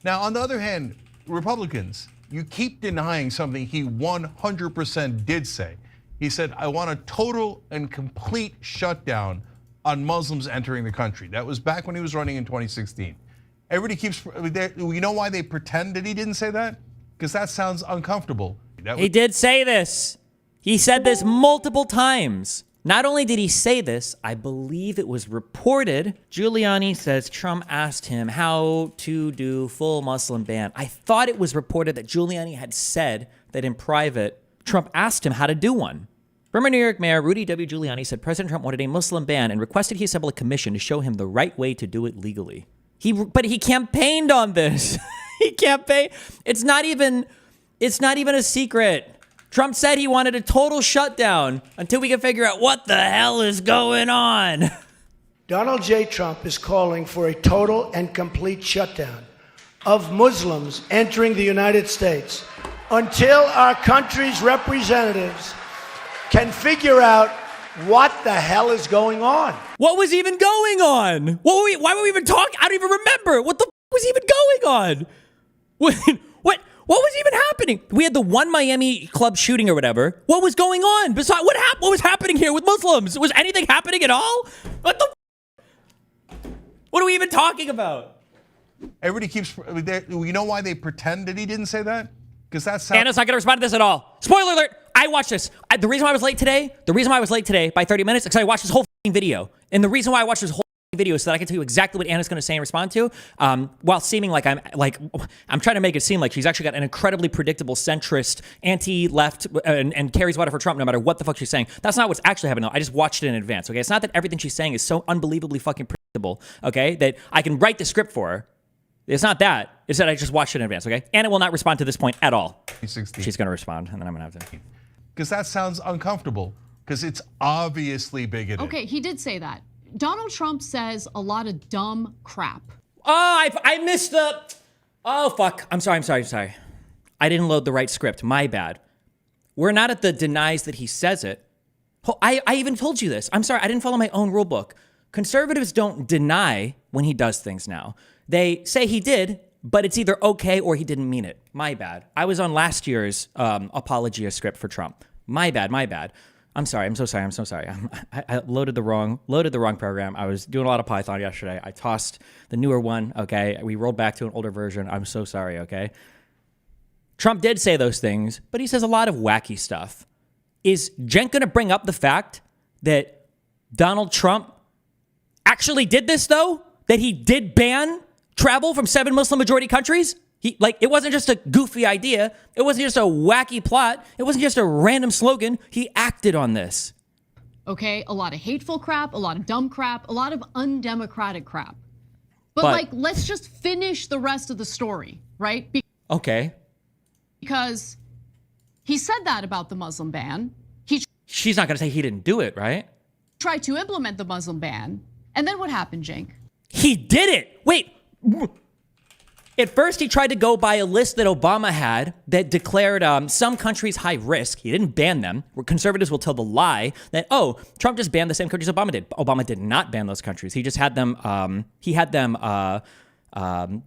Now, on the other hand, Republicans, you keep denying something he 100% did say. He said, I want a total and complete shutdown on Muslims entering the country. That was back when he was running in 2016. Everybody keeps, you know why they pretend that he didn't say that? Because that sounds uncomfortable. He did say this. He said this multiple times. Not only did he say this, I believe it was reported. Giuliani says Trump asked him how to do full Muslim ban. I thought it was reported that Giuliani had said that in private, Trump asked him how to do one. Former New York Mayor Rudy W. Giuliani said President Trump wanted a Muslim ban and requested he assemble a commission to show him the right way to do it legally. But he campaigned on this. He campaigned. It's not even a secret. Trump said he wanted a total shutdown until we can figure out what the hell is going on. Donald J. Trump is calling for a total and complete shutdown of Muslims entering the United States until our country's representatives can figure out what the hell is going on. What was even going on? Why were we even talking? I don't even remember. What the was even going on? What was even happening? We had the one Miami club shooting or whatever. What was going on? Besides, what was happening here with Muslims? Was anything happening at all? What are we even talking about? Everybody keeps, you know why they pretend that he didn't say that? Because that's Anna's not going to respond to this at all. Spoiler alert, I watched this. The reason why I was late today by 30 minutes, because I watched this whole video. And the reason why I watched this whole video so that I can tell you exactly what Anna's going to say and respond to, while seeming like I'm trying to make it seem like she's actually got an incredibly predictable centrist, anti-left, and carries water for Trump no matter what the fuck she's saying. That's not what's actually happening. I just watched it in advance. Okay, it's not that everything she's saying is so unbelievably fucking predictable. Okay, that I can write the script for her. It's not that. It's that I just watched it in advance. Okay, Anna will not respond to this point at all. 16. She's going to respond, and then I'm going to have to. Because that sounds uncomfortable. Because it's obviously bigoted. Okay, he did say that. Donald Trump says a lot of dumb crap. Oh, I missed the... Oh, fuck. I'm sorry. I didn't load the right script. My bad. We're not at the denies that he says it. I even told you this. I'm sorry. I didn't follow my own rule book. Conservatives don't deny when he does things now. They say he did, but it's either okay or he didn't mean it. My bad. I was on last year's apologia script for Trump. My bad. I'm sorry. I'm so sorry. I loaded the wrong program. I was doing a lot of Python yesterday. I tossed the newer one. Okay, we rolled back to an older version. I'm so sorry. Okay. Trump did say those things, but he says a lot of wacky stuff. Is Cenk going to bring up the fact that Donald Trump actually did this though? That he did ban travel from 7 Muslim majority countries? It wasn't just a goofy idea. It wasn't just a wacky plot. It wasn't just a random slogan. He acted on this. Okay, a lot of hateful crap, a lot of dumb crap, a lot of undemocratic crap. But let's just finish the rest of the story, right? Okay. Because he said that about the Muslim ban. She's not going to say he didn't do it, right? Tried to implement the Muslim ban. And then what happened, Cenk? He did it. Wait. At first, he tried to go by a list that Obama had that declared some countries high risk. He didn't ban them. Conservatives will tell the lie that, oh, Trump just banned the same countries Obama did. Obama did not ban those countries. He just had them. He had them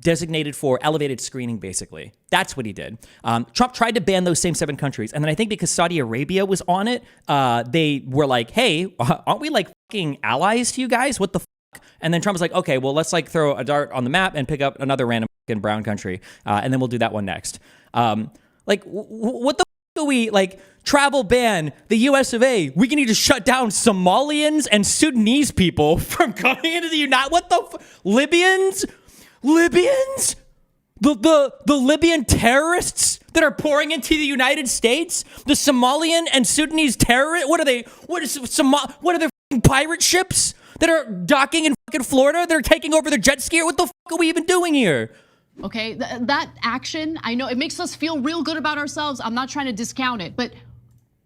designated for elevated screening, basically. That's what he did. Trump tried to ban those same 7 countries, and then I think because Saudi Arabia was on it, they were like, "Hey, aren't we like fucking allies to you guys? What the?" And then Trump was like, okay, well, let's like throw a dart on the map and pick up another random brown country. And then we'll do that one next. What the are we like travel ban the US of A? We can need to shut down Somalians and Sudanese people from coming into the United. What the Libyans? The Libyan terrorists that are pouring into the United States? The Somalian and Sudanese terrorists? What are they? What are their pirate ships that are docking in fucking Florida? They're taking over their jet skier. What the fuck are we even doing here? Okay, that action, I know it makes us feel real good about ourselves. I'm not trying to discount it, but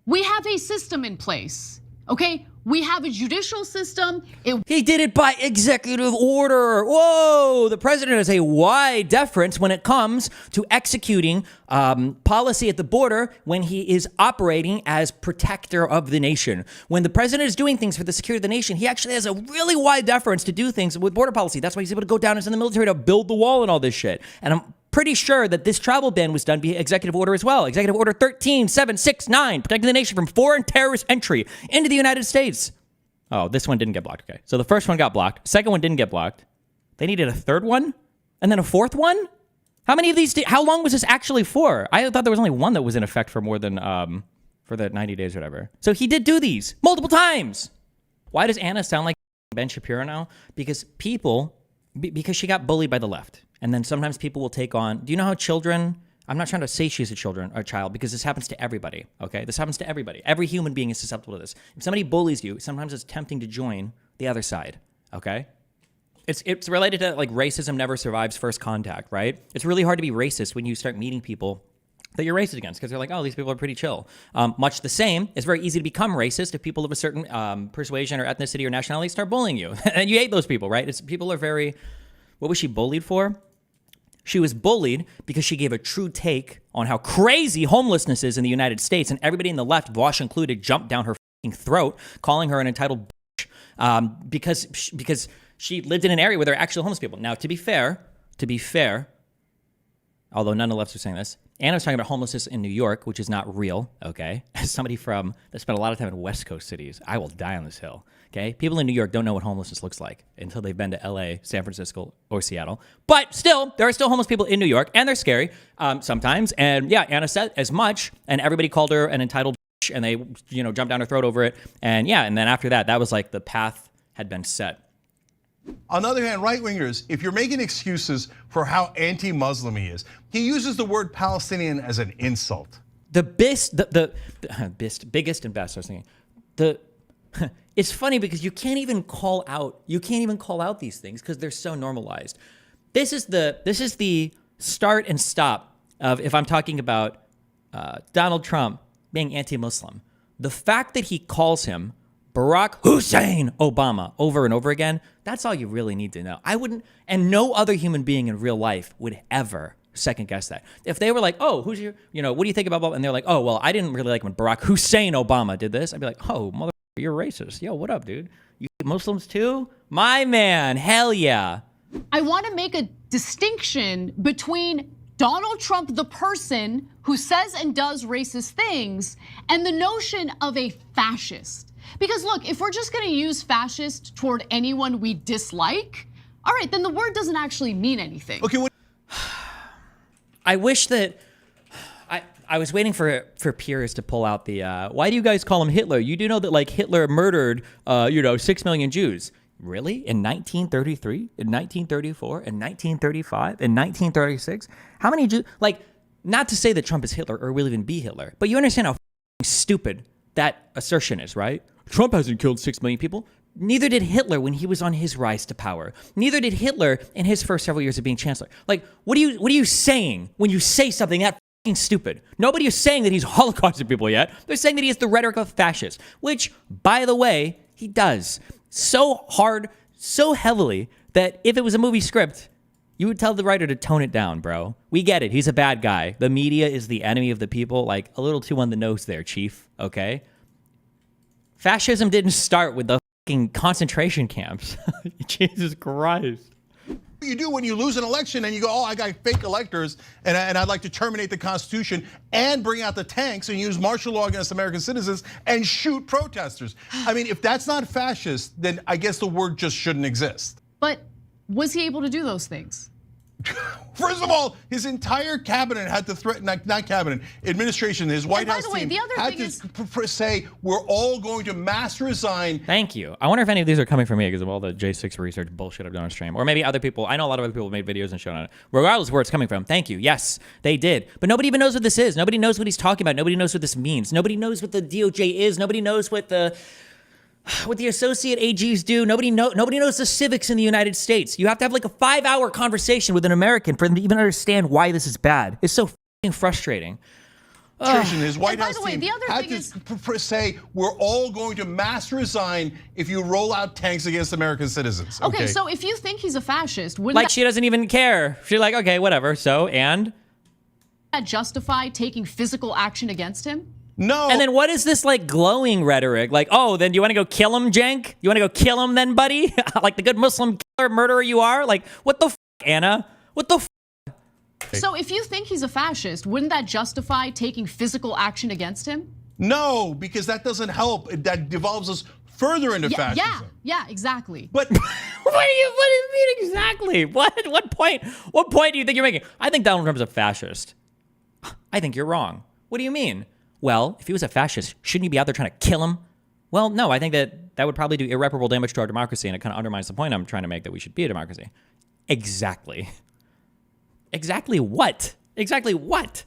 we have a system in place, okay? We have a judicial system. He did it by executive order. Whoa, the president has a wide deference when it comes to executing policy at the border when he is operating as protector of the nation. When the president is doing things for the security of the nation, he actually has a really wide deference to do things with border policy. That's why he's able to go down and send the military to build the wall and all this shit. And pretty sure that this travel ban was done via executive order as well. Executive Order 13769, protecting the nation from foreign terrorist entry into the United States. Oh, this one didn't get blocked. Okay. So the first one got blocked. Second one didn't get blocked. They needed a third one and then a fourth one? How many of these, how long was this actually for? I thought there was only one that was in effect for more than, for the 90 days or whatever. So he did do these multiple times. Why does Anna sound like Ben Shapiro now? Because because she got bullied by the left. And then sometimes people will take on, do you know how children, I'm not trying to say she's a child, because this happens to everybody, okay? This happens to everybody. Every human being is susceptible to this. If somebody bullies you, sometimes it's tempting to join the other side, okay? It's related to like racism never survives first contact, right? It's really hard to be racist when you start meeting people that you're racist against because they're like, oh, these people are pretty chill. Much the same, it's very easy to become racist if people of a certain persuasion or ethnicity or nationality start bullying you. And you hate those people, right? People are very, what was she bullied for? She was bullied because she gave a true take on how crazy homelessness is in the United States, and everybody in the left, Vosh included, jumped down her fucking throat, calling her an entitled bitch, because she lived in an area where there are actual homeless people. Now, to be fair, although none of the lefts are saying this, Anna was talking about homelessness in New York, which is not real, okay? As somebody that spent a lot of time in West Coast cities, I will die on this hill, okay? People in New York don't know what homelessness looks like until they've been to LA, San Francisco, or Seattle. But still, there are still homeless people in New York, and they're scary sometimes. And yeah, Anna said as much, and everybody called her an entitled bitch, and they, jumped down her throat over it. And yeah, and then after that, that was like the path had been set. On the other hand, right-wingers, if you're making excuses for how anti-Muslim he is, he uses the word Palestinian as an insult. The biggest and best, I was thinking. It's funny because you can't even call out these things because they're so normalized. This is the start and stop of if I'm talking about Donald Trump being anti-Muslim. The fact that he calls him Barack Hussein Obama over and over again, that's all you really need to know. I wouldn't, and no other human being in real life would ever second guess that. If they were like, oh, who's your, what do you think about Obama? And they're like, oh, well, I didn't really like when Barack Hussein Obama did this. I'd be like, oh, mother, you're racist. Yo, what up, dude? You Muslims too? My man, hell yeah. I want to make a distinction between Donald Trump, the person who says and does racist things, and the notion of a fascist. Because look, if we're just gonna use fascist toward anyone we dislike, all right, then the word doesn't actually mean anything. Okay, I wish that, I was waiting for Piers to pull out the, why do you guys call him Hitler? You do know that like Hitler murdered, 6 million Jews. Really? In 1933? In 1934? In 1935? In 1936? How many Jews, like, not to say that Trump is Hitler or will even be Hitler, but you understand how stupid that assertion is, right? Trump hasn't killed 6 million people. Neither did Hitler when he was on his rise to power. Neither did Hitler in his first several years of being chancellor. Like, what are you saying when you say something that fucking stupid? Nobody is saying that he's holocausted people yet. They're saying that he has the rhetoric of fascist, which, by the way, he does so hard, so heavily that if it was a movie script, you would tell the writer to tone it down, bro. We get it. He's a bad guy. The media is the enemy of the people. Like, a little too on the nose there, chief, okay? Fascism didn't start with the fucking concentration camps. Jesus Christ. You do when you lose an election and you go, oh, I got fake electors and I'd like to terminate the Constitution and bring out the tanks and use martial law against American citizens and shoot protesters. I mean, if that's not fascist, then I guess the word just shouldn't exist. But was he able to do those things? First of all, his entire cabinet had to threaten, not cabinet, administration, his White House team had to say, we're all going to mass resign. Thank you. I wonder if any of these are coming from me because of all the J6 research bullshit I've done on stream. Or maybe other people. I know a lot of other people made videos and shit on it. Regardless of where it's coming from, thank you. Yes, they did. But nobody even knows what this is. Nobody knows what he's talking about. Nobody knows what this means. Nobody knows what the DOJ is. Nobody knows what the associate AGs do. Nobody knows the civics in the United States. You have to have like a 5-hour conversation with an American for them to even understand why this is bad. It's so fucking frustrating. His White House team had to say, we're all going to mass resign if you roll out tanks against American citizens. Okay, so if you think he's a fascist, wouldn't like she doesn't even care. She's like, okay, whatever. So, and? That justify taking physical action against him? No. And then what is this like glowing rhetoric? Like, oh, then do you want to go kill him, Cenk? You want to go kill him then, buddy? Like the good Muslim killer murderer you are? Like, what the f***, Anna? What the f***? So if you think he's a fascist, wouldn't that justify taking physical action against him? No, because that doesn't help. That devolves us further into fascism. Yeah, exactly. But What do you mean exactly? What point do you think you're making? I think Donald Trump's a fascist. I think you're wrong. What do you mean? Well, if he was a fascist, shouldn't you be out there trying to kill him? Well, no, I think that would probably do irreparable damage to our democracy, and it kind of undermines the point I'm trying to make that we should be a democracy. Exactly. Exactly what? Exactly what?